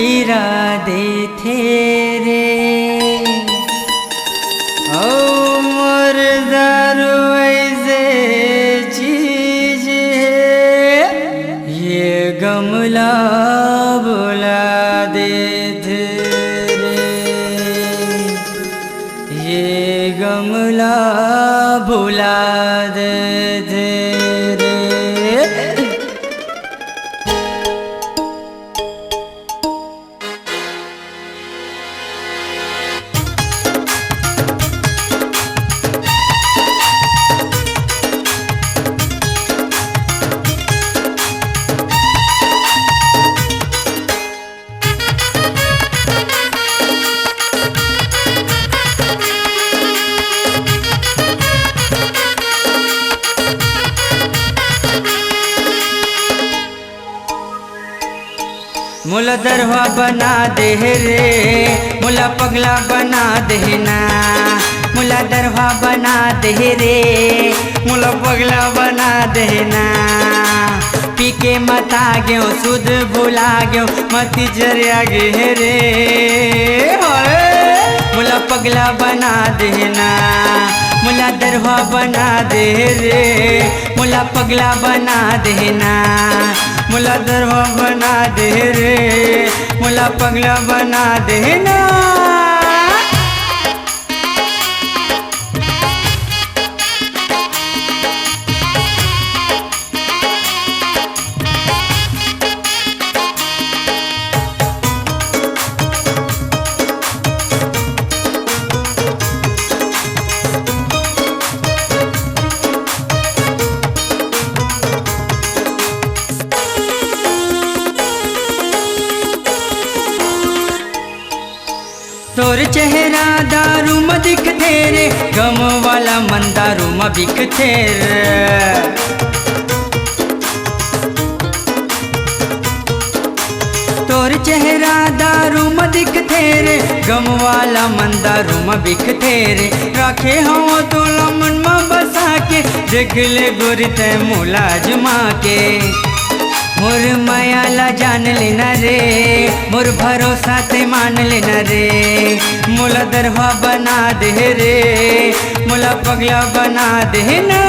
पीरा दे तेरे ओ मोर दारू ऐसे चीज है ये गमला बुला दे तेरे ये गमला बुला दे तेरे। मुला दरवा बना दे रे मुला पगला बना देना मुला दरवा बना दे रे मुला पगला बना देना पी के मता गयो सुध भुला गयो मती जरिया गे रे मुला पगला बना देना मुला दरवा बना दे रे मुला पगला बना देना मुला दरवा बना दे रे मुला पगला बना देना। तोर चेहरा दारू में दिखते रे गम वाला मन दारू में बिकते रे तोर चेहरा दारू में दिखते रे गम वाला मन दारू में बिकते रे रखे हो तो मन में बसा के देख ले गोरी ते मुलाजमा के मोर माया ला जान लेना रे मोर भरोसा ते मान लेना रे मुला दरवा बना दे रे मुला पगला बना देना।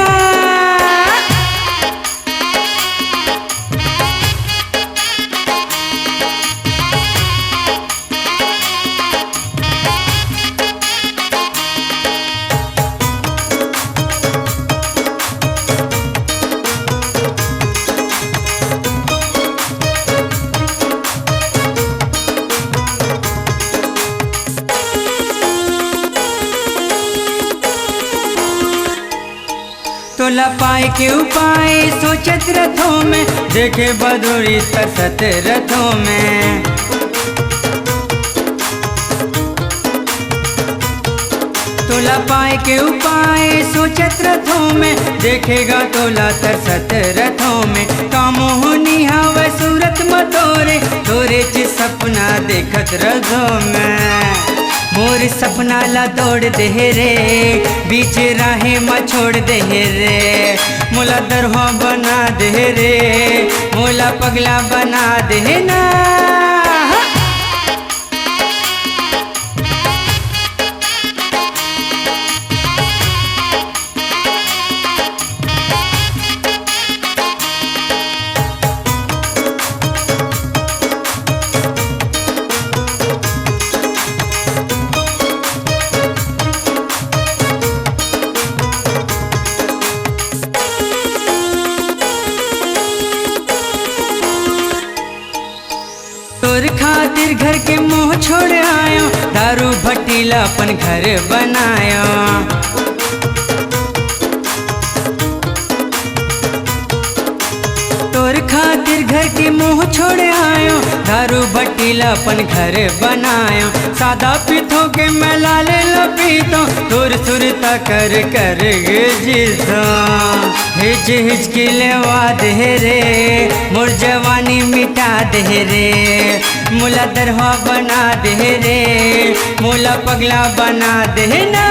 तोला पाए के उपाय सोचत रथों में देखे बदोरी तरसत रथों में तोला पाए के उपाय सोचत रथों में देखेगा तोला तरसत रथों में कामो होनी हवा सूरत में तोरे तोरे च सपना देखत रथों में मोर सपना ला तोड़ दे रे बीच राहे में छोड़ दे रे मुला दरवा बना दे रे मुला पगला बना देना। तोर खातिर घर के मोह छोड़ आयो दारू भट्टीला अपन घर बनायो तोर खातिर घर के मोह छोड़ आयो दारू भट्टीला अपन घर बनायो सादा पीथों के मैं लाले लपीतो तोर सुरता कर कर जिसो हिज हिज के लेवा दे रे मोर जवानी मिटा दे रे मुला दरवा बना दे रे मुला पगला बना देना।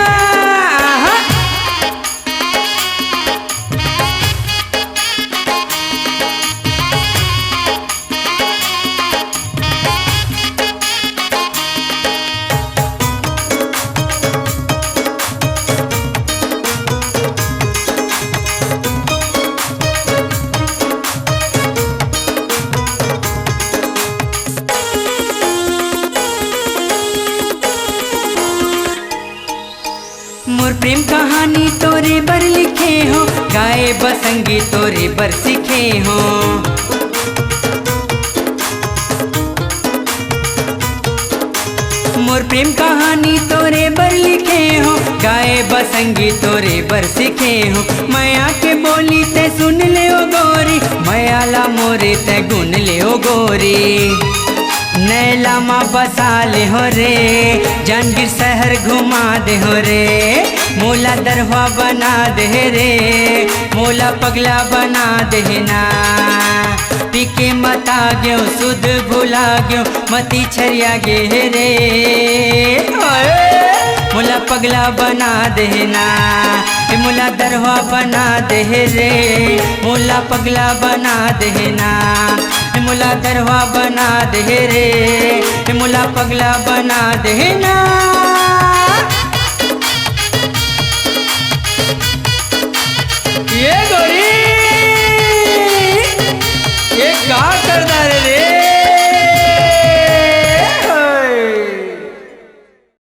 हो, गाए बसंगी तोरे बर सीखे हो। मोर प्रेम कहानी तोरे बर लिखे हो, गाए बसंगी तोरे बर सीखे हो। मैया के बोली ते सुन ले ओ गोरी, मैयाला मोरे ते गुन ले ओ गोरी। नैला माँ बसा ले हो रे, जानगीर शहर घुमा दे हो रे। मोला दरवा बना दे रे, मोला पगला बना दे ना। पीके मता गयो सुध भुला गयो, मती छरिया गे रे। मोला पगला बना देना, मोला दरवा बना दे रे। मोला पगला बना देना, मोला दरवा बना दे रे। मोला पगला बना देना।